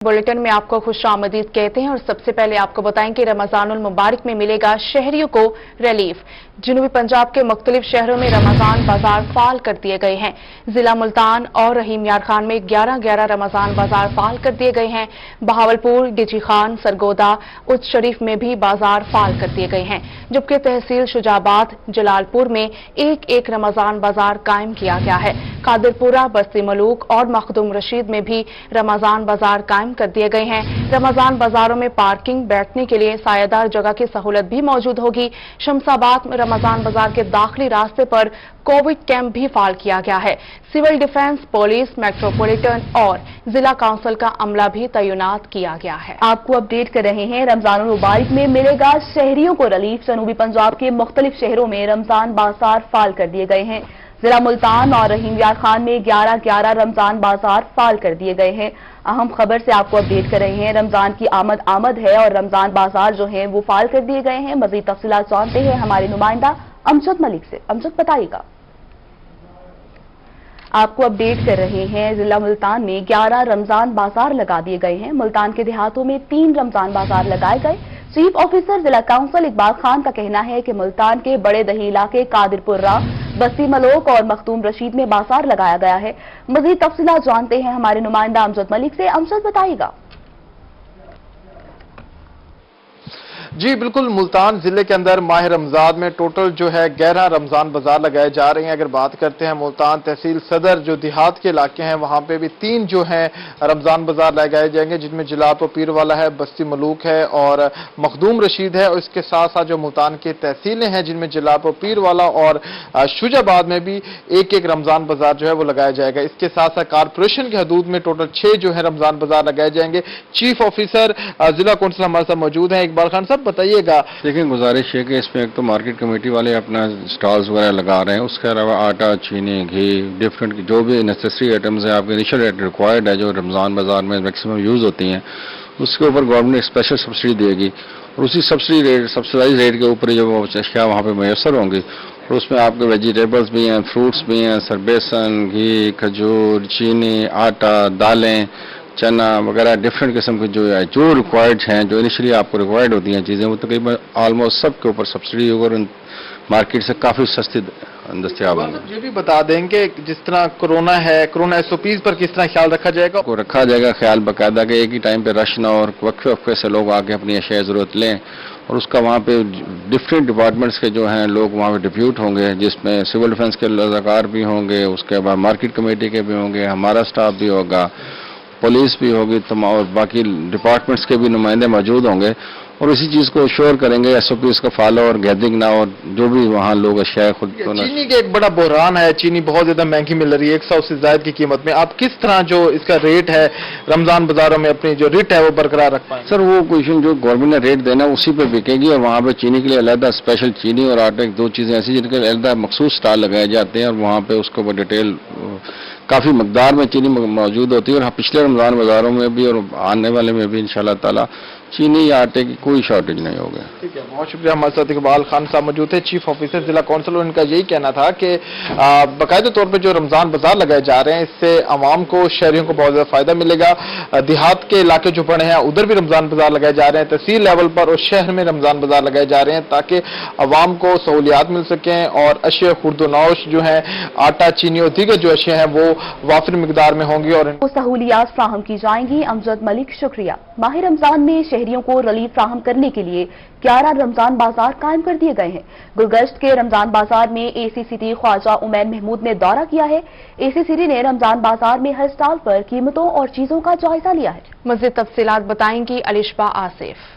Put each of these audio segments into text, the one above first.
Bulletin में आपको खुशामदीद कहते हैं और सबसे पहले आपको बताएं कि रमजानुल मुबारक में मिलेगा शहरियों को रिलीफ। जनूबी पंजाब के मुख्तलिफ शहरों में रमजान बाजार फाल कर दिए गए हैं। जिला मुल्तान और रहीम यार खान में 11-11 रमजान बाजार फाल कर दिए गए हैं। बहावलपुर, डिजी खान, सरगोदा, उच्च शरीफ में भी बाजार फाल कर दिए गए हैं, जबकि तहसील शुजाबाद, जलालपुर में एक रमजान बाजार कायम किया गया है। कादिरपुरा, बस्ती मलूक और मखदूम रशीद में भी रमजान बाजार कायम कर दिए गए हैं। रमजान बाजारों में पार्किंग, बैठने के लिए सायादार जगह की सहूलत भी मौजूद होगी। शमसाबाद में रमजान बाजार के दाखिली रास्ते पर कोविड कैंप भी फाल किया गया है। सिविल डिफेंस, पुलिस, मेट्रोपॉलिटन और जिला काउंसिल का अमला भी तैनात किया गया है। आपको अपडेट कर रहे हैं, रमजान मुबारक में मिलेगा शहरियों को रिलीफ। जनूबी पंजाब के मुख्तलिफ शहरों में रमजान बाजार फाल कर दिए गए हैं। जिला मुल्तान और रहीम यार खान में 11-11 रमजान बाजार फाल कर दिए गए हैं। अहम खबर से आपको अपडेट कर रहे हैं, रमजान की आमद है और रमजान बाजार जो हैं वो फाल कर दिए गए हैं। मजीद तफसीलात जानते हैं हमारे नुमाइंदा अमजद मलिक से। अमजद, बताइएगा। आपको अपडेट कर रहे हैं, जिला मुल्तान में 11 रमजान बाजार लगा दिए गए हैं। मुल्तान के देहातों में 3 रमजान बाजार लगाए गए। चीफ ऑफिसर जिला काउंसिल इकबाल खान का कहना है कि मुल्तान के बड़े दही इलाके कादिरपुरा, बस्ती मलोक और मखदूम रशीद में बाजार लगाया गया है। मजीद तफसीलात जानते हैं हमारे नुमाइंदा अमजद मलिक से। अमजद, बताइएगा। जी बिल्कुल, मुल्तान जिले के अंदर माह रमजान में टोटल जो है 11 रमजान बाजार लगाए जा रहे हैं। अगर बात करते हैं मुल्तान तहसील सदर जो देहात के इलाके हैं वहां पे भी 3 जो हैं रमजान बाजार लगाए जाएंगे, जिनमें जिलाप पीर वाला है, बस्ती मलूक है और मखदूम रशीद है। और इसके साथ साथ जो मुल्तान की तहसीलें हैं जिनमें जिलाप पीर वाला और शुजाबाद में भी एक रमजान बाजार जो है वो लगाया जाएगा। इसके साथ साथ कारपोरेशन की हदूद में टोटल 6 जो है रमजान बाजार लगाए जाएंगे। चीफ ऑफिसर जिला काउंसिल हमारे साथ मौजूद हैं, इकबाल खान साहब बताइएगा। देखिए, गुजारिश है कि इसमें एक तो मार्केट कमेटी वाले अपना स्टॉल्स वगैरह लगा रहे हैं, उसके अलावा आटा, चीनी, घी, डिफरेंट जो भी नेसेसरी आइटम्स हैं आपके इनिशियल रेट रिक्वायर्ड है जो रमज़ान बाजार में मैक्सिमम यूज़ होती हैं, उसके ऊपर गवर्नमेंट स्पेशल सब्सिडी देगी और उसी सब्सिडाइज रेट के ऊपर जो अशिया वहाँ पर मैसर होंगी और उसमें आपके वेजिटेबल्स भी हैं, फ्रूट्स भी हैं, सरबेसन, घी, खजूर, चीनी, आटा, दालें, चना वगैरह डिफरेंट किस्म के जो रिक्वायर्ड हैं, जो इनिशियली आपको रिक्वायर्ड होती हैं चीज़ें, वो तकरीबन ऑलमोस्ट सब के ऊपर सब्सिडी होकर मार्केट से काफ़ी सस्ती दस्तियाब होंगी। ये भी बता देंगे जिस तरह कोरोना है, कोरोना एसओपीज पर किस तरह ख्याल रखा जाएगा? को रखा जाएगा ख्याल बाकायदा कि एक ही टाइम पे रश ना और वक्फे से लोग आके अपनी अशिया ज़रूरत लें और उसका वहाँ पे डिफरेंट डिपार्टमेंट्स के जो हैं लोग वहाँ पे डिप्यूट होंगे, जिसमें सिविल डिफेंस के रज़ाकार भी होंगे, उसके बाद मार्केट कमेटी के भी होंगे, हमारा स्टाफ भी होगा, पुलिस भी होगी, तमाम और बाकी डिपार्टमेंट्स के भी नुमाइंदे मौजूद होंगे और इसी चीज़ को श्योर करेंगे एसओपीज का फॉलो और गैदरिंग ना और जो भी वहाँ लोग अशिया खुद तो चीनी का एक बड़ा बहरान है, चीनी बहुत ज्यादा महंगी मिल रही है 100 से ज्यादा की कीमत में। आप किस तरह जो इसका रेट है रमजान बाजारों में अपनी जो रेट है वो बरकरार रख पाएंगे? सर, वो क्वेश्चन जो गवर्नमेंट ने रेट देना उसी पे बिकेगी और वहाँ पे चीनी के लिए अलग स्पेशल चीनी और आटे 2 चीज़ें ऐसी जिनके अलग मखसूस स्टॉल लगाए जाते हैं और वहाँ पे उसके ऊपर डिटेल काफ़ी मकदार में चीनी मौजूद होती है और पिछले रमज़ान बाज़ारों में भी और आने वाले में भी इंशाल्लाह ताला चीनी या आटे की कोई शॉर्टेज नहीं होगा। ठीक है, बहुत शुक्रिया। हमारे साथ इकबाल खान साहब मौजूद थे, चीफ ऑफिसर जिला काउंसिल। उनका यही कहना था कि बाकायदा तौर पे जो रमजान बाजार लगाए जा रहे हैं इससे आवाम को, शहरियों को बहुत ज्यादा फायदा मिलेगा। देहात के इलाके जो पड़े हैं उधर भी रमजान बाजार लगाए जा रहे हैं, तहसील लेवल पर और शहर में रमजान बाजार लगाए जा रहे हैं ताकि आवाम को सहूलियात मिल सकें और अशिया खुर्दोनौश जो है आटा, चीनी और दीगर जो अशिया हैं वो वाफिर मिकदार में होंगी और सहूलियात फ्राहम की जाएंगी। अमजद मलिक, शुक्रिया। माह रमजान में शहरियों को रिलीफ फ्राहम करने के लिए 11 रमजान बाजार कायम कर दिए गए हैं। गुलगश्त के रमजान बाजार में एसी सिटी ख्वाजा उमैर महमूद ने दौरा किया है। एसी सिटी ने रमजान बाजार में हर स्टॉल पर कीमतों और चीजों का जायजा लिया है। मज़ीद तफसीलात बताएंगी अलिशबा आसिफ।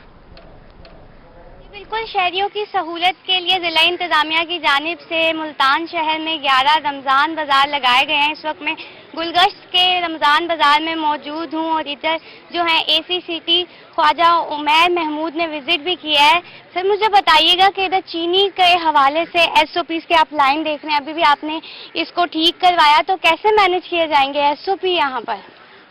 बिल्कुल, शहरियों की सहूलत के लिए जिला इंतजामिया की जानिब से मुल्तान शहर में 11 रमजान बाजार लगाए गए हैं। इस वक्त मैं गुलगश्त के रमजान बाजार में मौजूद हूँ और इधर जो है एसी सिटी ख्वाजा उमैर महमूद ने विजिट भी किया है। सर, मुझे बताइएगा कि इधर चीनी के हवाले से एसओपीज के आप लाइन देख रहे हैं, अभी भी आपने इसको ठीक करवाया, तो कैसे मैनेज किए जाएंगे एसओपी यहाँ पर?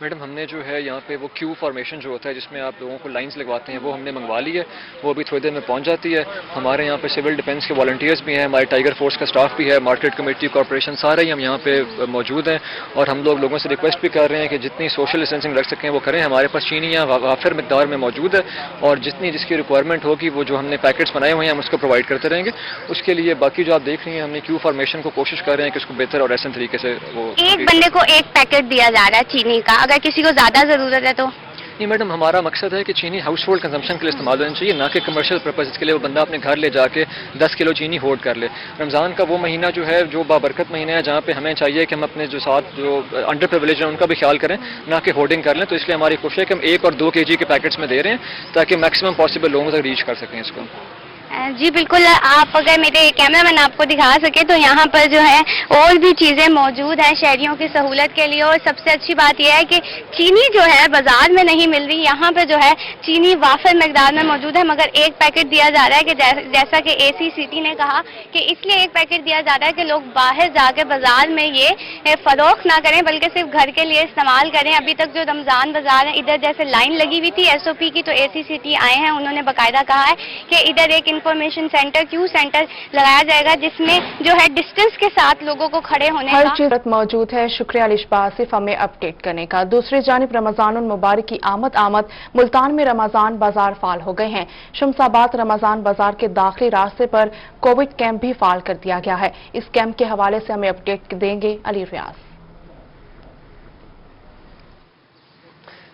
میڈم ہم نے جو ہے یہاں پہ وہ کیو فارمیشن جو ہوتا ہے جس میں آپ لوگوں کو لائنز لگواتے ہیں وہ ہم نے منگوا لی ہے, وہ ابھی تھوڑی دیر میں پہنچ جاتی ہے. ہمارے یہاں پہ سول ڈیفینس کے والنٹیئرز بھی ہیں, ہمارے ٹائیگر فورس کا اسٹاف بھی ہے, مارکیٹ کمیٹی کارپوریشن سارے ہی ہم یہاں پہ موجود ہیں. اور ہم لوگوں سے ریکویسٹ بھی کر رہے ہیں کہ جتنی سوشل ڈسٹینسنگ رکھ سکیں وہ کریں. ہمارے پاس چینی یہاں وافر مقدار میں موجود ہے اور جس کی ریکوائرمنٹ ہوگی وہ جو ہم نے پیکٹس بنائے ہوئے ہیں ہم اس کو پرووائڈ کرتے رہیں گے. اس کے لیے باقی جو آپ دیکھ رہی ہیں ہم نے کیو فارمیشن کو کوشش کر رہے ہیں کہ اس کو بہتر اور احسن طریقے سے وہ ایک بندے کو ایک پیکٹ دیا جا رہا ہے چینی کا, اگر کسی کو زیادہ ضرورت ہے تو نہیں میڈم, ہمارا مقصد ہے کہ چینی ہاؤس ہولڈ کنزمپشن کے لیے استعمال ہونا چاہیے, نہ کہ کمرشل پرپز کے لیے وہ بندہ اپنے گھر لے جا کے 10 کلو چینی ہولڈ کر لے. رمضان کا وہ مہینہ جو ہے جو بابرکت مہینہ ہے جہاں پہ ہمیں چاہیے کہ ہم اپنے جو ساتھ جو انڈر پریویلیج ہیں ان کا بھی خیال کریں, نہ کہ ہولڈنگ کر لیں. تو اس لیے ہماری کوشش ہے کہ ہم 1 اور 2 kg کے پیکٹس میں دے رہے ہیں تاکہ میکسیمم پاسبل لوگوں تک ریچ کر سکیں اس کو. جی بالکل, آپ اگر میرے کیمرہ مین آپ کو دکھا سکے تو یہاں پر جو ہے اور بھی چیزیں موجود ہیں شہریوں کی سہولت کے لیے. اور سب سے اچھی بات یہ ہے کہ چینی جو ہے بازار میں نہیں مل رہی, یہاں پہ جو ہے چینی وافر مقدار میں موجود ہے, مگر ایک پیکٹ دیا جا رہا ہے کہ جیسا کہ اے سی سٹی نے کہا کہ اس لیے ایک پیکٹ دیا جا رہا ہے کہ لوگ باہر جا کے بازار میں یہ فروخت نہ کریں بلکہ صرف گھر کے لیے استعمال کریں. ابھی تک جو رمضان بازار ہے ادھر جیسے لائن لگی ہوئی تھی ایس او پی کی, تو اے سی سٹی آئے ہیں, انہوں نے باقاعدہ کہا ہے کہ ادھر ایک انفارمیشن سینٹر کیو سینٹر لگایا جائے گا جس میں جو ہے ڈسٹینس کے ساتھ لوگوں کو کھڑے ہونے ہر کا چیز موجود ہے. شکریہ الشبا آصف ہمیں اپڈیٹ کرنے کا. دوسری جانب رمضان المبارک کی آمد ملتان میں رمضان بازار فعال ہو گئے ہیں. شمس آباد رمضان بازار کے داخلی راستے پر کووڈ کیمپ بھی فعال کر دیا گیا ہے. اس کیمپ کے حوالے سے ہمیں اپڈیٹ دیں گے علی ریاض.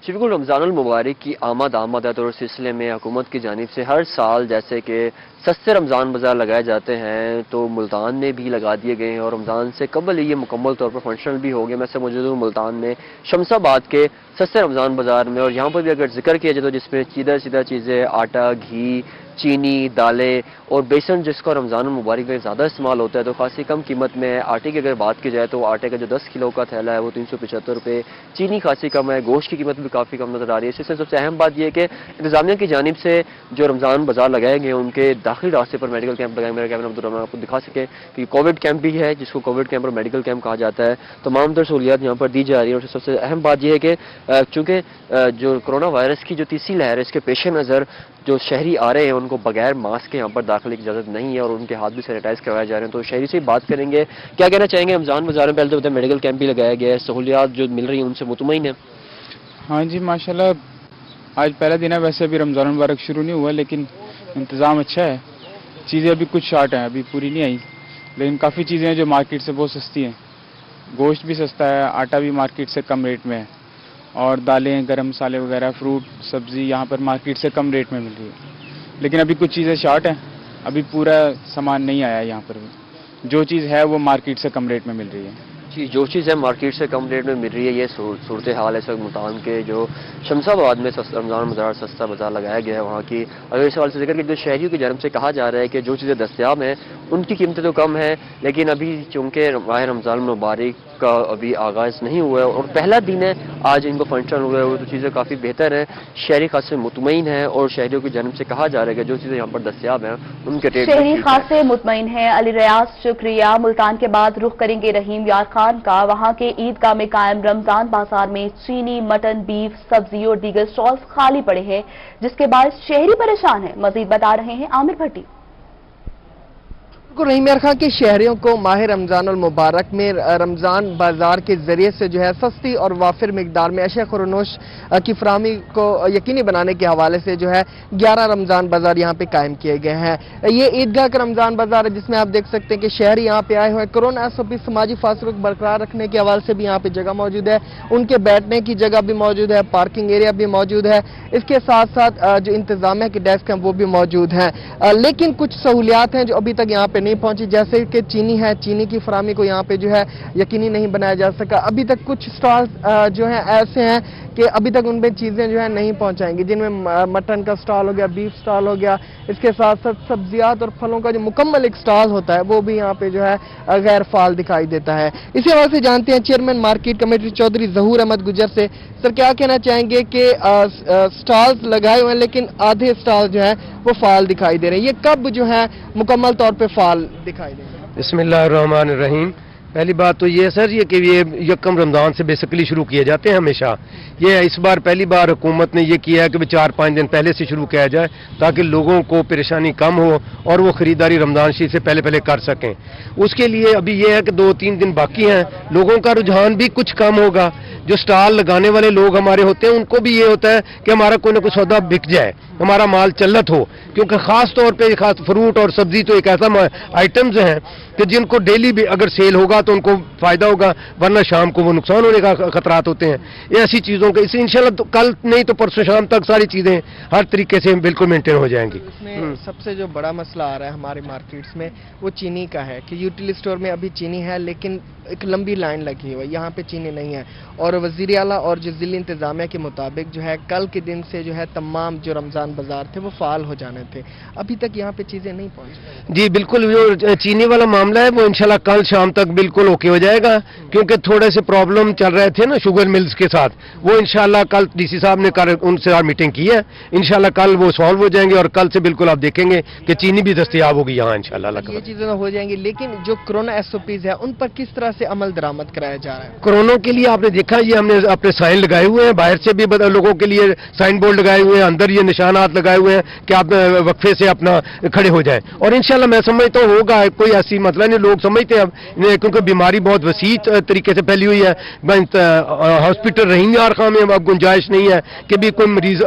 بالکل رمضان المبارک کی آمد ہے تو اس سلسلے میں حکومت کی جانب سے ہر سال جیسے کہ سستے رمضان بازار لگائے جاتے ہیں تو ملتان میں بھی لگا دیے گئے ہیں اور رمضان سے قبل یہ مکمل طور پر فنکشنل بھی ہو گئے. میں سے موجود ہوں ملتان میں شمس آباد کے سستے رمضان بازار میں, اور یہاں پر بھی اگر ذکر کیا جائے تو جس میں سیدھا چیزیں آٹا, گھی, چینی, دالیں اور بیسن جس کا رمضان المبارک میں زیادہ استعمال ہوتا ہے تو خاصی کم قیمت میں. آٹے کی اگر بات کی جائے تو آٹے کا جو 10 کلو کا تھیلا ہے وہ 375 روپے, چینی خاصی کم ہے, گوشت کی قیمت بھی کافی کم نظر آ رہی ہے. اس سے سب سے اہم بات یہ ہے کہ انتظامیہ کی جانب سے جو رمضان بازار لگائے گئے ان کے داخلی راستے پر میڈیکل کیمپ لگائے. میرا کیمرہ عبدالرحمان آپ کو دکھا سکے کہ کووڈ کیمپ بھی ہے جس کو کووڈ کیمپ اور میڈیکل کیمپ کہا جاتا ہے. تمام تر سہولیات یہاں پر دی جا رہی ہیں. اور سب سے اہم بات یہ ہے کہ چونکہ جو کرونا وائرس کی جو تیسری لہر ہے اس کے پیش نظر جو شہری آ رہے ہیں ان کو بغیر ماسک کے یہاں پر داخلے کی اجازت نہیں ہے اور ان کے ہاتھ بھی سینیٹائز کروائے جا رہے ہیں. تو شہری سے بات کریں گے, کیا کہنا چاہیں گے رمضان بازار میں؟ پہلے تو میڈیکل کیمپ بھی لگایا گیا ہے, سہولیات جو مل رہی ہیں ان سے مطمئن ہیں؟ ہاں جی ماشاءاللہ, آج پہلا دن ہے, ویسے ابھی رمضان مبارک شروع نہیں ہوا لیکن انتظام اچھا ہے. چیزیں ابھی کچھ شارٹ ہیں, ابھی پوری نہیں آئی, لیکن کافی چیزیں ہیں جو مارکیٹ سے بہت سستی ہیں. گوشت بھی سستا ہے, آٹا بھی مارکیٹ سے کم ریٹ میں ہے, اور دالیں, گرم مسالے وغیرہ, فروٹ, سبزی یہاں پر مارکیٹ سے کم ریٹ میں مل رہی ہے. لیکن ابھی کچھ چیزیں شارٹ ہیں, ابھی پورا سامان نہیں آیا یہاں پر بھی. جو چیز ہے وہ مارکیٹ سے کم ریٹ میں مل رہی ہے. جی, جو چیز ہے مارکیٹ سے کم ریٹ میں مل رہی ہے, یہ صورتحال ہے اس وقت ملتان کے جو شمس آباد میں رمضان بازار سستا بازار لگایا گیا ہے وہاں کی. اگر اس سوال سے ذکر کہ جو شہریوں کی جانب سے کہا جا رہا ہے کہ جو چیزیں دستیاب ہیں ان کی قیمتیں تو کم ہیں, لیکن ابھی چونکہ ماہ رمضان المبارک کا ابھی آغاز نہیں ہوا ہے اور پہلا دن ہے آج ان کو فنکشن ہوئے ہوئے, تو چیزیں کافی بہتر ہیں. شہری خاصے مطمئن ہیں اور شہریوں کی جانب سے کہا جا رہا ہے کہ جو چیزیں یہاں پر دستیاب ہیں ان کے ریٹ شہری خاصے مطمئن ہیں. علی ریاض شکریہ. ملتان کے بعد رخ کریں گے رحیم یار خان کا. وہاں کے عیدگاہ میں قائم رمضان بازار میں چینی, مٹن, بیف, سبزی اور دیگر سٹالز خالی پڑے ہیں جس کے باعث شہری پریشان ہیں. مزید بتا رہے ہیں عامر بھٹی. رحیم یار خان کے شہریوں کو ماہ رمضان المبارک میں رمضان بازار کے ذریعے سے جو ہے سستی اور وافر مقدار میں اشیاء خورنوش کی فراہمی کو یقینی بنانے کے حوالے سے جو ہے 11 رمضان بازار یہاں پہ قائم کیے گئے ہیں. یہ عیدگاہ کا رمضان بازار ہے جس میں آپ دیکھ سکتے ہیں کہ شہری یہاں پہ آئے ہوئے کورونا SOP سماجی فاصلے کو برقرار رکھنے کے حوالے سے بھی یہاں پہ جگہ موجود ہے, ان کے بیٹھنے کی جگہ بھی موجود ہے, پارکنگ ایریا بھی موجود ہے. اس کے ساتھ ساتھ جو انتظامیہ کے ڈیسک ہیں وہ بھی موجود ہیں, لیکن کچھ سہولیات ہیں جو ابھی تک یہاں پہ نہیں پہنچی, جیسے کہ چینی ہے, چینی کی فراہمی کو یہاں پہ جو ہے یقینی نہیں بنایا جا سکا. ابھی تک کچھ سٹالز جو ہیں ایسے ہیں کہ ابھی تک ان پہ چیزیں جو ہیں نہیں پہنچائیں گی, جن میں مٹن کا سٹال ہو گیا, بیف سٹال ہو گیا. اس کے ساتھ ساتھ سبزیات اور پھلوں کا جو مکمل ایک سٹال ہوتا ہے وہ بھی یہاں پہ جو ہے غیر فعال دکھائی دیتا ہے. اسی حوالے سے جانتے ہیں چیئرمین مارکیٹ کمیٹی چودھری ظہور احمد گجر سے. سر, کیا کہنا چاہیں گے کہ سٹالز لگائے ہوئے ہیں لیکن آدھے سٹال جو ہیں وہ فعال دکھائی دے رہے ہیں, یہ کب جو ہے مکمل طور پہ فعال دکھائی دے رہے ہیں؟ بسم اللہ الرحمن الرحیم. पहली बात तो ये है सर ये कि ये यकम रमज़ान से बेसिकली शुरू किए जाते हैं हमेशा। ये इस बार पहली बार हुकूमत ने ये किया है कि 4-5 दिन पहले से शुरू किया जाए ताकि लोगों को परेशानी कम हो और वो ख़रीदारी रमज़ान शरीफ से पहले कर सकें। उसके लिए अभी ये है कि 2-3 दिन बाकी हैं, लोगों का रुझान भी कुछ कम होगा। जो स्टॉल लगाने वाले लोग हमारे होते हैं उनको भी ये होता है कि हमारा कोई ना कोई सौदा बिक जाए, हमारा माल चलत हो, क्योंकि ख़ास तौर पे खास फ्रूट और सब्जी तो एक ऐसा आइटम्स हैं कि जिनको डेली भी अगर सेल होगा तो उनको फ़ायदा होगा, वरना शाम को वो नुकसान होने का खतरात होते हैं। ये ऐसी चीज़ों के इसे इंशाल्लाह तो कल नहीं तो परसों शाम तक सारी चीज़ें हर तरीके से बिल्कुल मेंटेन हो जाएंगी। इसमें सबसे जो बड़ा मसला आ रहा है हमारे मार्केट्स में वो चीनी का है कि यूटिलिटी स्टोर में अभी चीनी है लेकिन एक लंबी लाइन लगी हुई है, यहाँ पे चीनी नहीं है। और वज़ीर आला और जो ज़िली इंतज़ामिया के मुताबिक जो है कल के दिन से जो है तमाम जो रमज़ान बाज़ार थे वो फ़ाल हो जाने थे, अभी तक यहाँ पे चीज़ें नहीं पहुँची। जी बिल्कुल, जो चीनी वाला मामला है वो इंशाल्लाह कल शाम तक बिल्कुल ओके हो जाएगा, क्योंकि थोड़े से प्रॉब्लम चल रहे थे ना शुगर मिल्स के साथ, वो इंशाल्लाह कल डीसी साहब ने उनसे मीटिंग की है, इंशाल्लाह कल वो सॉल्व हो जाएंगे और कल से बिल्कुल आप देखेंगे कि चीनी भी दस्तयाब होगी यहाँ इंशाल्लाह। ये चीज़ें हो जाएंगी, लेकिन जो कोरोना SOPs है उन पर किस तरह से अमल दरामद कराया जा रहा है? कोरोना के लिए आपने देखा ये हमने अपने साइन लगाए हुए हैं, बाहर से भी लोगों के लिए साइन बोर्ड लगाए हुए हैं, अंदर ये निशानात लगाए हुए हैं कि आप वक्फे से अपना खड़े हो जाएं। और इंशाल्लाह मैं समझता हूँ होगा, कोई ऐसी मतलब नहीं, लोग समझते हैं अब क्योंकि बीमारी बहुत वसी तरीके से फैली हुई है। हॉस्पिटल रहीम यार खां में अब गुंजाइश नहीं है कि भी कोई मरीज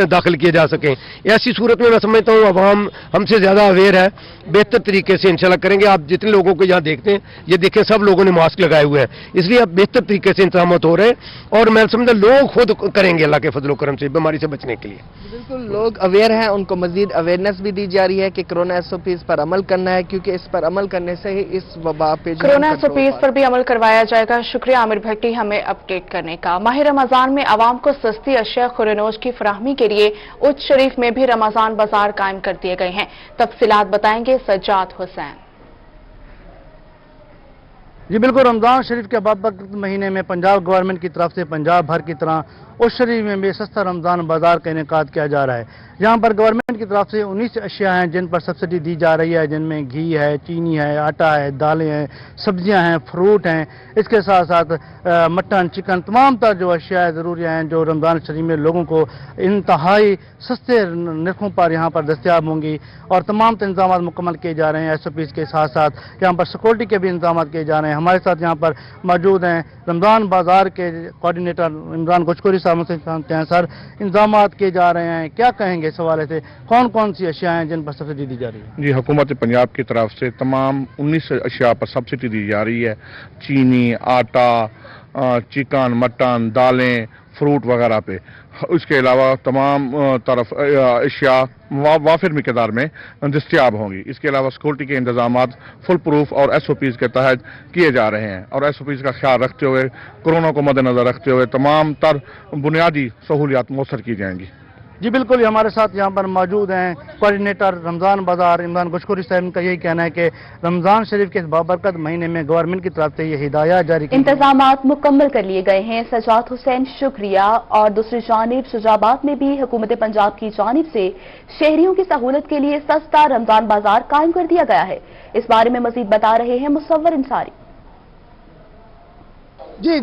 दाखिल किए जा सकें। ऐसी सूरत में मैं समझता हूँ अवाम हमसे ज़्यादा अवेयर है, बेहतर तरीके से इंशाल्लाह करेंगे। आप जितने लोगों को यहाँ देखते हैं ये देखें सब लोगों ने मास्क लगाए हुए हैं, इसलिए अब बेहतर तरीके से इंतजाम हो रहे हैं और मैं समझता लोग खुद करेंगे अल्लाह के फजल करम से बीमारी से बचने के लिए। बिल्कुल लोग अवेयर हैं, उनको मजीद अवेयरनेस भी दी जा रही है कि कोरोना SOPs पर अमल करना है, क्योंकि इस पर अमल करने से ही इस वबा पे कोरोना SOPs पर भी अमल करवाया जाएगा। शुक्रिया आमिर भट्टी हमें अपडेट करने का। माह रमजान में आवाम को सस्ती अशिया खुरनोश की फराहमी के लिए उच्च शरीफ में भी रमजान बाजार कायम कर दिए गए हैं। तफसीलात बताएंगे सज्जाद हुसैन। जी बिल्कुल, रमज़ान शरीफ के बाबरकत महीने में पंजाब गवर्नमेंट की तरफ से पंजाब भर की तरह उस शरीफ में भी सस्ता रमज़ान बाजार का इनेकाद किया जा रहा है। यहाँ पर गवर्नमेंट की तरफ से 19 अशिया हैं जिन पर सब्सिडी दी जा रही है, जिनमें घी है, चीनी है, आटा है, दालें हैं, सब्जियां हैं, फ्रूट हैं। इसके साथ साथ मटन, चिकन, तमाम तर जो अशिया ज़रूरियाँ हैं जो रमज़ान शरीफ में लोगों को इंतहाई सस्ते नरखों पर यहाँ पर दस्तियाब होंगी और तमाम इंतजाम मुकम्मल किए जा रहे हैं। SOPs के साथ साथ यहाँ पर सिक्योरिटी के भी इंतजाम किए जा रहे हैं। हमारे साथ यहाँ पर मौजूद हैं रमज़ान बाजार के कोऑर्डिनेटर इमरान गुजकोरी साहब से जानते हैं। सर, इंतजाम किए जा रहे हैं, क्या कहेंगे इस हवाले से, कौन कौन सी अशिया हैं जिन पर सब्सिडी दी जा रही है? जी, हुकूमत पंजाब की तरफ से तमाम 19 अशिया पर सब्सिडी दी जा रही है। चीनी, आटा, चिकन, मटन, दालें, फ्रूट वगैरह पे। उसके अलावा तमाम तरफ अशिया वाफिर मिकदार में दस्तियाब होंगी। इसके अलावा सिक्योरिटी के इंतजाम फुल प्रूफ और SOPs के तहत किए जा रहे हैं और SOPs का ख्याल रखते हुए, कोरोना को मद्देनजर रखते हुए तमाम तर बुनियादी सहूलियात मौसर की जाएंगी। जी बिल्कुल, हमारे साथ यहाँ पर मौजूद हैं कोऑर्डिनेटर रमज़ान बाजार इमरान गुजकोरी साहब का यही कहना है कि रमज़ान शरीफ के इस बाबरकत महीने में गवर्नमेंट की तरफ से ये हिदायत जारी की इंतजामात मुकम्मल कर लिए गए हैं। सज्जाद हुसैन शुक्रिया। और दूसरी जानिब शुजाबाद में भी हुकूमत पंजाब की जानिब से शहरियों की सहूलत के लिए सस्ता रमज़ान बाजार कायम कर दिया गया है। इस बारे में मजीद बता रहे हैं मुसव्वर इंसारी। जी,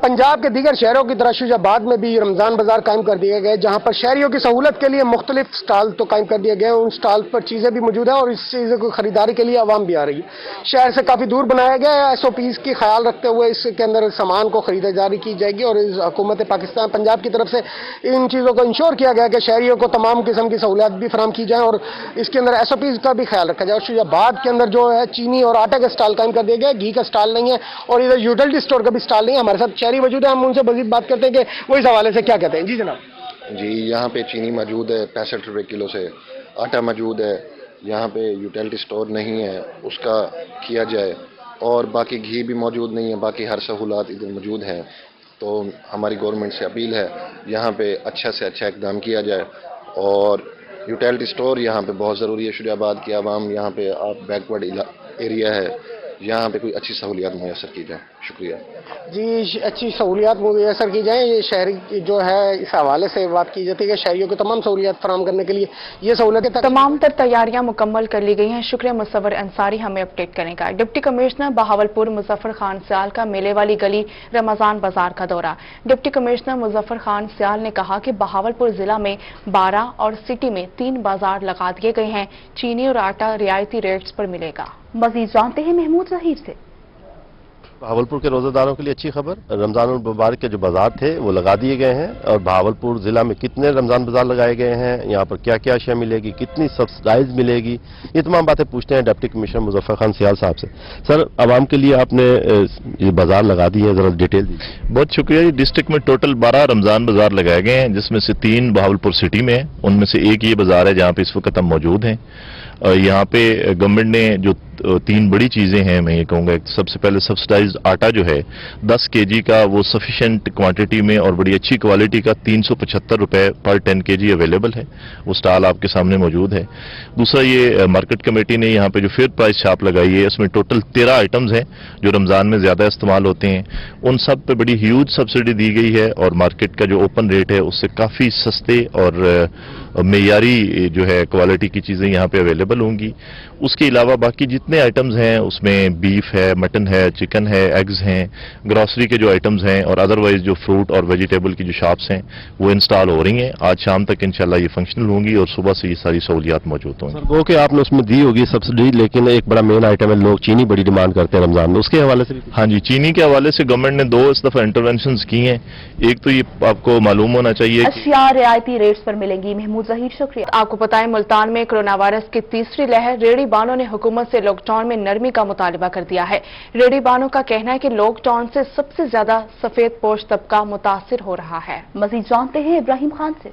पंजाब के दीगर शहरों की तरह शुजाबाद में भी रमज़ान बाजार कायम कर दिए गए, जहां पर शहरियों की सहूलत के लिए मुख्तलिफ स्टॉल तो कायम कर दिए गए। उन स्टॉल पर चीज़ें भी मौजूद हैं और इस चीज़ों की खरीदारी के लिए आवाम भी आ रही है। शहर से काफ़ी दूर बनाया गया है। SOPs की ख्याल रखते हुए इसके अंदर सामान को खरीदारी की जाएगी और इस हुकूमत पाकिस्तान पंजाब की तरफ से इन चीज़ों को इंश्योर किया गया कि शहरियों को तमाम किस्म की सहूलियात भी फराम की जाए और इसके अंदर SOPs का भी ख्याल रखा जाए। और शुजाबाद के अंदर जो है चीनी और आटा का स्टॉल कायम कर दिया गया, घी का स्टॉल नहीं है और इधर यूटिलिटी स्टोर का भी स्टॉल नहीं है। हमारे साथ शहरी मौजूद है, हम उनसे मजीद बात करते हैं कि वो इस हवाले से क्या कहते हैं। जी जनाब। जी, यहाँ पे चीनी मौजूद है 65 रुपये किलो से, आटा मौजूद है, यहाँ पे यूटिलिटी स्टोर नहीं है उसका किया जाए और बाकी घी भी मौजूद नहीं है, बाकी हर सहूलत इधर मौजूद है। तो हमारी गवर्नमेंट से अपील है यहाँ पे अच्छा से अच्छा इकदाम किया जाए और यूटिलिटी स्टोर यहाँ पे बहुत ज़रूरी है। शुजाबाद की आवाम यहाँ पे आप बैकवर्ड एरिया है, यहाँ पे कोई अच्छी सहूलियात मुयसर की जाए। शुक्रिया जी। अच्छी सहूलियात मुयसर की जाएँ, ये शहरी की जो है इस हवाले से बात की जाती है कि शहरियों को तमाम सहूलियात फराहम करने के लिए ये सहूलियतें तमाम तर तैयारियां मुकम्मल कर ली गई हैं। शुक्रिया मुसव्वर अंसारी हमें अपडेट करने का। डिप्टी कमिश्नर बहावलपुर मुजफ्फर खान सियाल का मेले वाली गली रमजान बाजार का दौरा। डिप्टी कमिश्नर मुजफ्फर खान सियाल ने कहा कि बहावलपुर जिला में 12 और सिटी में 3 बाजार लगा दिए गए हैं। चीनी और आटा रियायती रेट्स पर मिलेगा। मजीद जानते हैं महमूद जहीर से। बहावलपुर के रोजेदारों के लिए अच्छी खबर, रमजान मुबारक के जो बाजार थे वो लगा दिए गए हैं और बहावलपुर जिला में कितने रमजान बाजार लगाए गए हैं, यहाँ पर क्या क्या अशिया मिलेगी, कितनी सब्सिडाइज मिलेगी, ये तमाम बातें पूछते हैं डिप्टी कमिश्नर मुजफ्फर खान सियाल साहब से। सर, आवाम के लिए आपने ये बाजार लगा दिए हैं, जरा डिटेल दीजिए। बहुत शुक्रिया जी। डिस्ट्रिक्ट में टोटल 12 रमजान बाजार लगाए गए हैं, जिसमें से 3 बहावलपुर सिटी में है। उनमें से एक ये बाजार है जहाँ पे इस वक्त हम मौजूद हैं। यहाँ पे गवर्नमेंट ने जो 3 बड़ी चीजें हैं, मैं ये कहूँगा, सबसे पहले सब्सिडाइज्ड आटा जो है 10 केजी का, वो सफिशिएंट क्वांटिटी में और बड़ी अच्छी क्वालिटी का 375 रुपए पर 10 केजी अवेलेबल है। वो स्टॉल आपके सामने मौजूद है। दूसरा, ये मार्केट कमेटी ने यहाँ पे जो फेयर प्राइस छाप लगाई है, उसमें टोटल 13 आइटम्स हैं जो रमजान में ज्यादा इस्तेमाल होते हैं। उन सब पे बड़ी ह्यूज सब्सिडी दी गई है और मार्केट का जो ओपन रेट है उससे काफी सस्ते और मेयारी जो है क्वालिटी की चीजें यहाँ पे अवेलेबल होंगी। उसके अलावा बाकी जितने आइटम्स हैं उसमें बीफ है, मटन है, चिकन है, एग्स हैं, ग्रॉसरी के जो आइटम्स हैं और अदरवाइज जो फ्रूट और वेजिटेबल की जो शॉप्स हैं वो इंस्टॉल हो रही हैं। आज शाम तक इंशाल्लाह ये फंक्शनल होंगी और सुबह से ये सारी सहूलियात मौजूद होंगी। सर, वो कि आपने उसमें दी होगी सब्सिडी, लेकिन एक बड़ा मेन आइटम है, लोग चीनी बड़ी डिमांड करते हैं रमजान में, उसके हवाले से भी। हाँ जी, चीनी के हवाले से गवर्नमेंट ने 2 इस दफा इंटरवेंशन की हैं। एक तो ये आपको मालूम होना चाहिए अशिया रियायती रेट्स पर मिलेंगी। महमूद जहीर, शुक्रिया। आपको बताएं, मुल्तान में कोरोना वायरस की तीसरी लहर। रेहड़ी बानों ने हुकूमत से लॉकडाउन में नरमी का मुतालबा कर दिया है। रेहड़ी बानों का कहना है कि लॉकडाउन से सबसे ज्यादा सफेद पोश तबका मुतासिर हो रहा है। मजीद जानते हैं इब्राहिम खान से।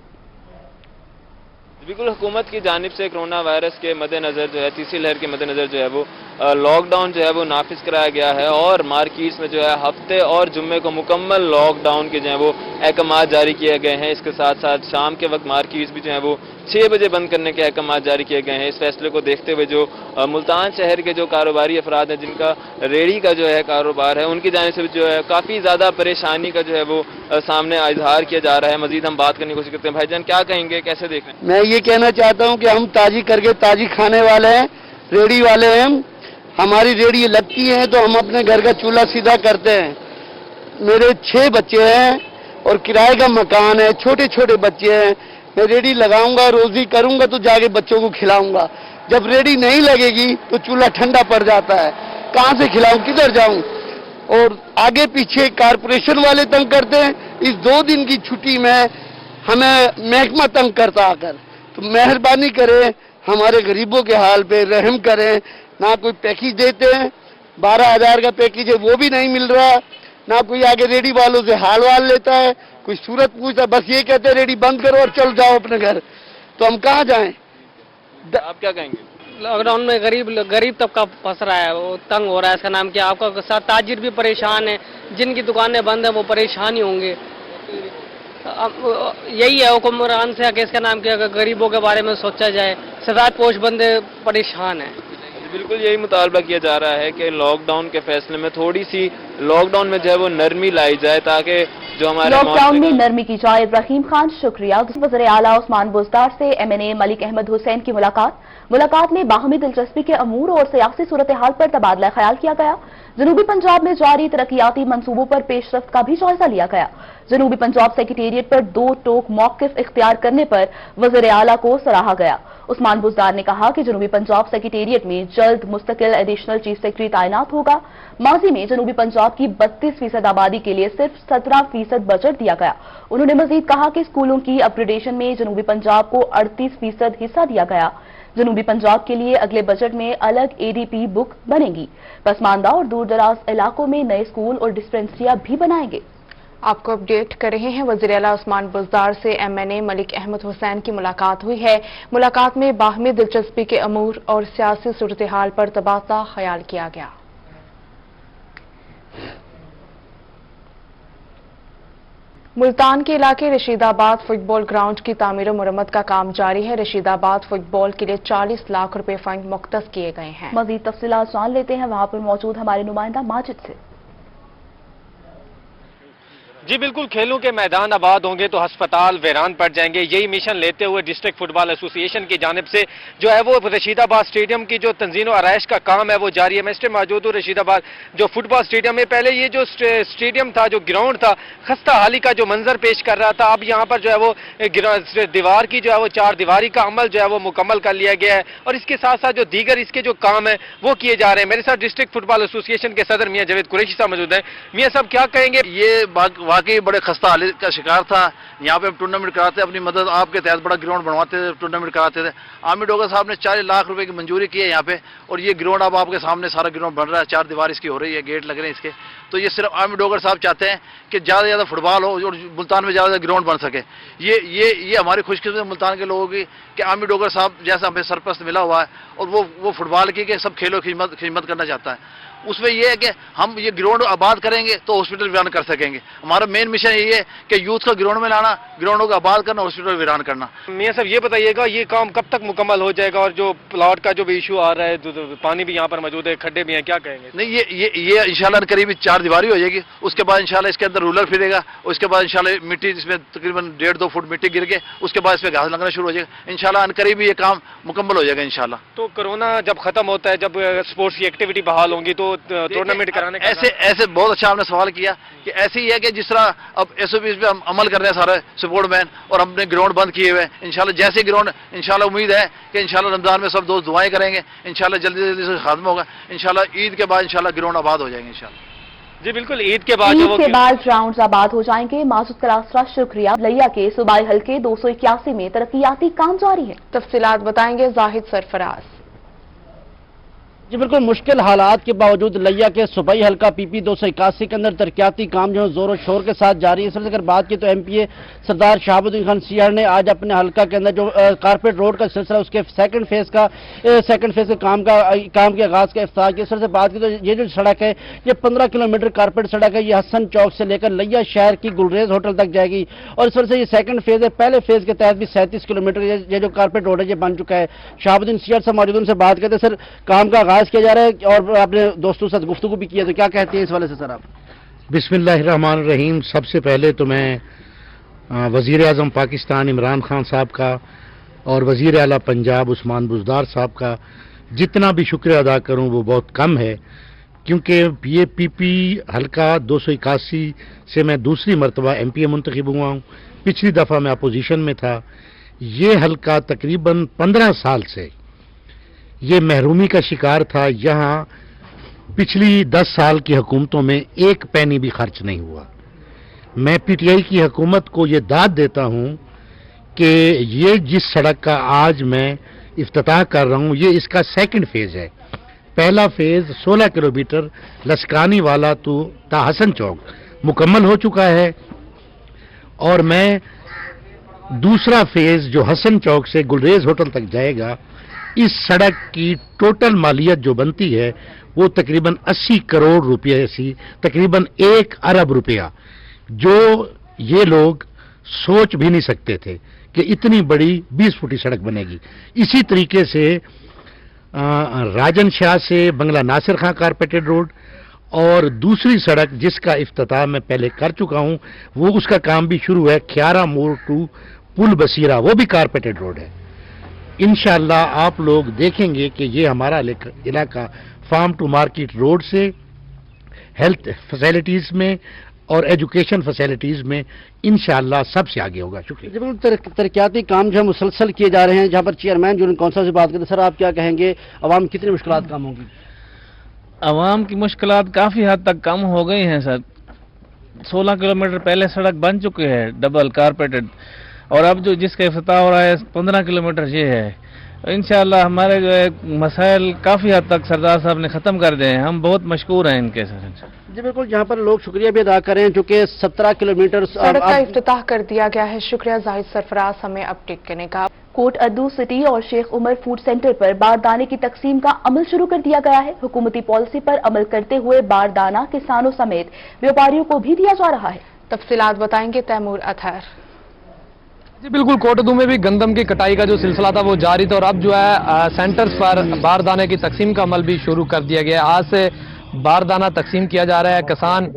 बिल्कुल, हुकूमत की जानिब से कोरोना वायरस के मद्देनजर जो है, तीसरी लहर के मद्देनजर जो है वो लॉकडाउन जो है वो नाफिज कराया गया है और मार्केट्स में जो है हफ्ते और जुम्मे को मुकम्मल लॉकडाउन के जो है वो अहकामात जारी किए गए हैं। इसके साथ साथ शाम के वक्त मार्केट्स भी जो है वो 6 बजे बंद करने के अहकामात जारी किए गए हैं। इस फैसले को देखते हुए जो मुल्तान शहर के जो कारोबारी अफराद हैं जिनका रेहड़ी का जो है कारोबार है, उनकी जानिब से जो है काफ़ी ज़्यादा परेशानी का जो है वो सामने इजहार किया जा रहा है। मजीद हम बात करने की कोशिश करते हैं। भाईजान, क्या कहेंगे, कैसे देख रहे हैं? मैं ये कहना चाहता हूँ कि हम ताजी करके ताजी खाने वाले हैं, रेहड़ी वाले हैं। हमारी रेहड़ी लगती है तो हम अपने घर का चूल्हा सीधा करते हैं। मेरे 6 बच्चे हैं और किराए का मकान है, छोटे छोटे बच्चे हैं। मैं रेहड़ी लगाऊंगा, रोजी करूंगा तो जाके बच्चों को खिलाऊंगा। जब रेहड़ी नहीं लगेगी तो चूल्हा ठंडा पड़ जाता है, कहाँ से खिलाऊं, किधर जाऊं? और आगे पीछे कारपोरेशन वाले तंग करते हैं। इस 2 दिन की छुट्टी में हमें महकमा तंग करता आकर, तो मेहरबानी करें, हमारे गरीबों के हाल पे रहम करें। ना कोई पैकेज देते हैं, 12,000 का पैकेज है वो भी नहीं मिल रहा, ना कोई आगे रेहड़ी वालों से हाल वाल लेता है, कोई सूरत पूछता है, बस ये कहते हैं रेहड़ी बंद करो और चल जाओ अपने घर। तो हम कहाँ जाएं? आप क्या कहेंगे? लॉकडाउन में गरीब तबका फंस रहा है, वो तंग हो रहा है। इसका नाम क्या? आपका साथ ताजिर भी परेशान है, जिनकी दुकानें बंद है वो परेशान ही होंगे। यही है हुक्मरान से कि इसका नाम क्या, गरीबों के बारे में सोचा जाए। सफेद पोश बंदे परेशान है। बिल्कुल यही मुतालबा किया जा रहा है कि लॉकडाउन के फैसले में थोड़ी सी लॉकडाउन में जो है वो नरमी लाई जाए ताकि जो हमारे लॉकडाउन में नरमी की जाए। इब्राहिम खान, शुक्रिया। वज़ीर आला उस्मान बुज़दार से MNA मलिक अहमद हुसैन की मुलाकात में बाहमी दिलचस्पी के अमूर और सियासी सूरत हाल पर तबादला ख्याल किया गया। जनूबी पंजाब में जारी तरक्याती मंसूबों पर पेशरफ्त का भी जायजा लिया गया। जनूबी पंजाब सेक्रेटेरिएट पर 2 टोक मौक़िफ़ इख्तियार करने पर वज़ीर आला को सराहा गया। उस्मान बुज़दार ने कहा कि जनूबी पंजाब सेक्रेटेरिएट में जल्द मुस्तकिल एडिशनल चीफ सेक्रेटरी तैनात होगा। माजी में जनूबी पंजाब की 32% आबादी के लिए सिर्फ 17% बजट दिया गया। उन्होंने मजीद कहा कि स्कूलों की अपग्रेडेशन में जनूबी पंजाब को 38% हिस्सा दिया गया। जनूबी पंजाब के लिए अगले बजट में अलग ADP बुक बनेगी। पसमानदा और दूर दराज इलाकों में नए स्कूल और डिस्पेंसरियां भी बनाएंगे। आपको अपडेट कर रहे हैं। वज़ीर आला उस्मान बुज़दार से MNA मलिक अहमद हुसैन की मुलाकात हुई है। मुलाकात में बाहमी दिलचस्पी के अमूर और सियासी सूरत हाल पर तबादला ख्याल किया गया। मुल्तान के इलाके रशीदाबाद फुटबॉल ग्राउंड की तामीर और मुरम्मत का काम जारी है। रशीदाबाद फुटबॉल के लिए 40 लाख रुपए फंड मुख्तस किए गए हैं। मजीद तफसीलात जान लेते हैं वहां पर मौजूद हमारे नुमाइंदा माजिद से। जी बिल्कुल, खेलों के मैदान आबाद होंगे तो अस्पताल वीरान पड़ जाएंगे। यही मिशन लेते हुए डिस्ट्रिक्ट फुटबॉल एसोसिएशन की जानिब से जो है वो रशीदाबाद स्टेडियम की जो तंजीम और आरइश का काम है वो जारी है। मैं इस टाइम मौजूद हूँ रशीदाबाद जो फुटबॉल स्टेडियम में। पहले ये जो स्टेडियम था, जो ग्राउंड था, खस्ता हाली का जो मंजर पेश कर रहा था। अब यहाँ पर जो है वो दीवार की जो है वो 4 दीवारी का अमल जो है वो मुकम्मल कर लिया गया है और इसके साथ साथ जो दीगर इसके जो काम है वो किए जा रहे हैं। मेरे साथ डिस्ट्रिक्ट फुटबॉल एसोसिएशन के सदर मियां जावेद कुरैशी साहब मौजूद हैं। मियां साहब क्या कहेंगे? ये वाकई बड़े खस्ता हालत का शिकार था। यहाँ पे हम टूर्नामेंट कराते, अपनी मदद आपके तहत बड़ा ग्राउंड बनवाते थे, टूर्नामेंट कराते थे। आमिर डोगर साहब ने 40 लाख रुपए की मंजूरी की है यहाँ पे और ये ग्राउंड अब आपके सामने सारा ग्राउंड बन रहा है। 4 दीवार इसकी हो रही है, गेट लग रहे हैं इसके। तो ये सिर्फ आमिर डोगर साहब चाहते हैं कि ज़्यादा से ज़्यादा फुटबॉल हो और मुल्तान में ज़्यादा ग्राउंड बन सके। ये हमारी खुशकिस्मत मुल्तान के लोगों की कि आमिर डोगर साहब जैसा हमें सरपरस्त मिला हुआ है और वो फुटबॉल की सब खेलों की खिदमत करना चाहता है। उसमें यह है कि हम ये ग्राउंड आबाद करेंगे तो हॉस्पिटल वीरान कर सकेंगे। हमारा मेन मिशन यही है कि यूथ का ग्राउंड में लाना, ग्राउंडों को आबाद करना, हॉस्पिटल वीरान करना। मियां साहब ये बताइएगा, ये काम कब तक मुकम्मल हो जाएगा? और जो प्लॉट का जो भी इशू आ रहा है, पानी भी यहाँ पर मौजूद है, खड्डे भी हैं, क्या कहेंगे? नहीं, ये इंशाल्लाह करीब 4 दीवारी हो जाएगी। उसके बाद इंशाल्लाह इसके अंदर रूलर फिरेगा। उसके बाद इंशाल्लाह मिट्टी इसमें तकरीबन 1.5-2 फुट मिट्टी गिर के उसके बाद इसमें घास लगना शुरू हो जाएगा। इंशाल्लाह करीब ये काम मुकम्मल हो जाएगा इंशाल्लाह। तो कोरोना जब खत्म होता है, जब स्पोर्ट्स की एक्टिविटी बहाल होंगी तो टूर्नामेंट कराने का ऐसे बहुत अच्छा आपने सवाल किया कि ऐसे ही है कि जिस तरह अब एसओपी पे हम अमल कर रहे हैं सारे सपोर्ट मैन और हमने ग्राउंड बंद किए हुए हैं। इंशाल्लाह जैसे ग्राउंड इंशाल्लाह उम्मीद है कि इंशाल्लाह रमजान में सब दोस्त दुआएं करेंगे, इंशाल्लाह जल्दी जल्दी से खत्म होगा। इंशाल्लाह ईद के बाद इंशाल्लाह ग्राउंड आबाद हो जाएंगे इंशाल्लाह। जी बिल्कुल, ईद के बाद ग्राउंड आबाद हो जाएंगे। मासूद कलासरा शुक्रिया। लिया के सूबाई हल्के 281 में तरक्याती काम जारी है। तफसीलात बताएंगे जाहिद सरफराज। जी बिल्कुल, मुश्किल हालात के बावजूद लिया के सूबाई हल्का PP 281 के अंदर तरक्याती काम जो जोरों शोर के साथ जारी है। इस वजह से अगर बात की तो MPA सरदार शहाबुद्दीन खान सीआर ने आज अपने हल्का के अंदर जो कारपेट रोड का सिलसिला उसके सेकंड फेज के काम के आगाज का इफ्तार किया। इस वजह से बात की तो ये जो सड़क है ये 15 किलोमीटर कारपेट सड़क है। ये हसन चौक से लेकर लिया शहर की गुलरेज होटल तक जाएगी और इस वजह से ये सेकंड फेज है। पहले फेज के तहत भी 37 किलोमीटर ये जो कारपेट रोड है ये बन चुका है। शहाबुद्दीन सीआर से मौजूद उनसे बात करते सर, काम का किया जा रहा है और आपने दोस्तों के साथ गुफ्तगू भी किया, तो क्या कहते हैं इस वाले से सर आप? बिस्मिल्लाहिर्रहमानिर्रहीम। सबसे पहले तो मैं वज़ीर आज़म पाकिस्तान इमरान खान साहब का और वज़ीर आला पंजाब उस्मान बुज़दार साहब का जितना भी शुक्रिया अदा करूं वो बहुत कम है, क्योंकि ये PP हल्का 281 से मैं दूसरी मरतबा MPA मुंतखब हुआ हूँ। पिछली दफ़ा मैं अपोजिशन में था। ये हल्का तकरीबन 15 साल से ये महरूमी का शिकार था। यहाँ पिछली 10 साल की हुकूमतों में एक पैनी भी खर्च नहीं हुआ। मैं PTI की हुकूमत को ये दाद देता हूँ कि ये जिस सड़क का आज मैं इफ्तिताह कर रहा हूँ ये इसका सेकंड फेज है। पहला फेज 16 किलोमीटर लस्कानी वाला तो हसन चौक मुकम्मल हो चुका है और मैं दूसरा फेज जो हसन चौक से गुलरेज होटल तक जाएगा, इस सड़क की टोटल मालियत जो बनती है वो तकरीबन 80 करोड़ रुपये सी, तकरीबन 1 अरब रुपया, जो ये लोग सोच भी नहीं सकते थे कि इतनी बड़ी 20 फुटी सड़क बनेगी। इसी तरीके से राजन शाह से बंगला नासिर खां कारपेटेड रोड और दूसरी सड़क जिसका इफ्तिताह मैं पहले कर चुका हूं वो उसका काम भी शुरू है, ख्यारा मोड़ टू पुल बसीरा, वो भी कारपेटेड रोड है। इंशाअल्लाह आप लोग देखेंगे कि ये हमारा इलाका फार्म टू मार्केट रोड से हेल्थ फैसिलिटीज में और एजुकेशन फैसिलिटीज में इंशाअल्लाह सबसे आगे होगा। शुक्रिया। तरक्याती काम जो मुसलसल किए जा रहे हैं, जहाँ पर चेयरमैन जो कौंसल से बात करते हैं, सर आप क्या कहेंगे, अवाम की कितनी मुश्किलात कम होंगी? अवाम की मुश्किलात काफ़ी हद तक कम हो गई हैं सर। 16 किलोमीटर पहले सड़क बन चुकी है डबल कारपेटेड और अब जो जिसका इफ्तिताह हो रहा है 15 किलोमीटर ये है। इंशाअल्लाह हमारे जो है मसाइल काफ़ी हद तक सरदार साहब ने ख़त्म कर दिए हैं। हम बहुत मशकूर हैं इनके सर। जी बिल्कुल, जहाँ पर लोग शुक्रिया भी अदा कर रहे हैं चूँकि 17 किलोमीटर सड़क का इफ्तिताह कर दिया गया है। शुक्रिया जाहिद सरफराज हमें अपडेट करने का। कोट अद्दू सिटी और शेख उमर फूड सेंटर पर बारदाने की तकसीम का अमल शुरू कर दिया गया है। हुकूमती पॉलिसी पर अमल करते हुए बारदाना किसानों समेत व्यापारियों को भी दिया जा रहा है। तफसीलात बताएंगे तैमूर अतहर। जी बिल्कुल, कोटदू में भी गंदम की कटाई का जो सिलसिला था वो जारी था और अब जो है सेंटर्स पर बारदाने की तकसीम का अमल भी शुरू कर दिया गया है। आज से बारदाना तकसीम किया जा रहा है। किसान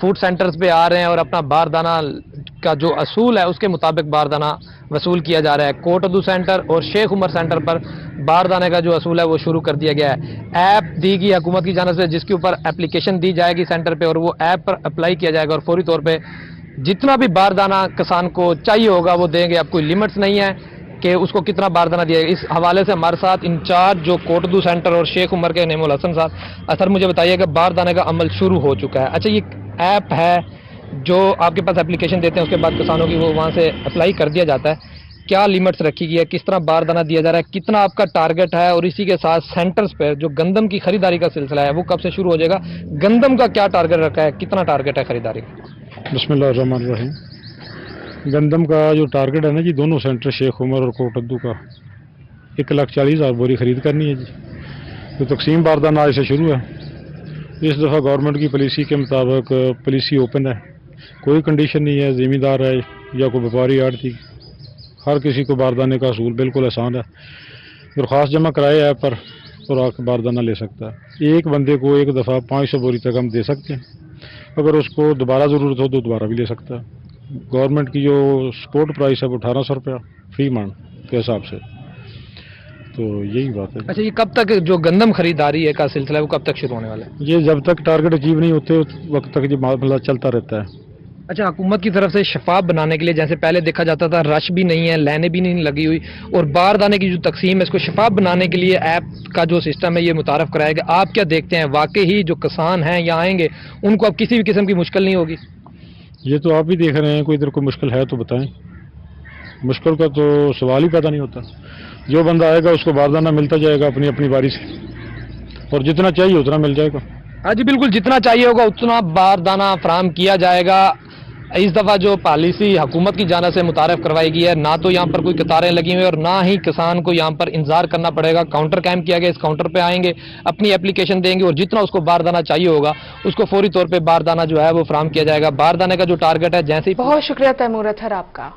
फूड सेंटर्स पे आ रहे हैं और अपना बारदाना का जो असूल है उसके मुताबिक बारदाना वसूल किया जा रहा है। कोटदू सेंटर और शेख उमर सेंटर पर बारदाने का जो असूल है वो शुरू कर दिया गया है। ऐप दी गई हुकूमत की जानिब से, जिसके ऊपर एप्लीकेशन दी जाएगी सेंटर पे और वो ऐप पर अप्लाई किया जाएगा और फौरी तौर पे जितना भी बारदाना किसान को चाहिए होगा वो देंगे। अब कोई लिमिट्स नहीं है कि उसको कितना बारदाना दिया। इस हवाले से हमारे साथ इंचार्ज जो कोटदू सेंटर और शेख उमर के नेमुल हसन साहब। सर मुझे बताइएगा, बारदाने का अमल शुरू हो चुका है। अच्छा, ये ऐप है जो आपके पास एप्लीकेशन देते हैं, उसके बाद किसानों की वो वहाँ से अप्लाई कर दिया जाता है। क्या लिमिट्स रखी गई है, किस तरह बारदाना दिया जा रहा है, कितना आपका टारगेट है, और इसी के साथ सेंटर्स पर जो गंदम की खरीदारी का सिलसिला है वो कब से शुरू हो जाएगा? गंदम का क्या टारगेट रखा है, कितना टारगेट है खरीदारी का? बिस्मिल्लाहिर्रहमानिर्रहीम। गंदम का जो टारगेट है ना जी, दोनों सेंटर शेख उमर और कोटद्दू का 1,40,000 बोरी खरीद करनी है जी। तो तकसीम बारदाना आज से शुरू है। इस दफ़ा गवर्नमेंट की पॉलिसी के मुताबिक पॉलिसी ओपन है, कोई कंडीशन नहीं है, ज़मींदार है या कोई व्यापारी आड़ती, हर किसी को बारदाने का असूल बिल्कुल आसान है। दरख्वास्त जमा कराए ऐप पर और आकर बारदाना ले सकता है। एक बंदे को एक दफ़ा 500 बोरी तक हम दे सकते हैं। अगर उसको दोबारा ज़रूरत हो तो दोबारा भी ले सकता है। गवर्नमेंट की जो स्पोर्ट प्राइस है वो 1800 रुपया फ्री मांग के हिसाब से। तो यही बात है। अच्छा, ये कब तक जो गंदम खरीदारी है का सिलसिला है वो कब तक शुरू होने वाला है? ये जब तक टारगेट अचीव नहीं होते उस वक्त तक ये मामला चलता रहता है। अच्छा, हुकूमत की तरफ से शफाफ बनाने के लिए, जैसे पहले देखा जाता था रश भी नहीं है, लाइनें भी नहीं लगी हुई, और बारदाने की जो तकसीम है इसको शफाफ बनाने के लिए ऐप का जो सिस्टम है ये मुतारफ कराया गया। आप क्या देखते हैं, वाकई ही जो किसान हैं यहाँ आएंगे उनको अब किसी भी किस्म की मुश्किल नहीं होगी? ये तो आप भी देख रहे हैं, कोई इधर कोई मुश्किल है तो बताएं। मुश्किल का तो सवाल ही पैदा नहीं होता। जो बंदा आएगा उसको बारदाना मिलता जाएगा अपनी अपनी बारी से, और जितना चाहिए उतना मिल जाएगा। हाँ जी बिल्कुल, जितना चाहिए होगा उतना बारदाना फराहम किया जाएगा। इस दफ़ा जो पॉलिसी हुकूमत की जानिब से मुतारफ करवाई गई है, ना तो यहाँ पर कोई कतारें लगी हुई और ना ही किसान को यहाँ पर इंतजार करना पड़ेगा। काउंटर कायम किया गया, इस काउंटर पे आएंगे, अपनी एप्लीकेशन देंगे और जितना उसको बारदाना चाहिए होगा उसको फौरी तौर पे बारदाना जो है वो फराहम किया जाएगा। बारदाने का जो टारगेट है, जैसे ही। बहुत शुक्रिया तैमूर अतहर आपका।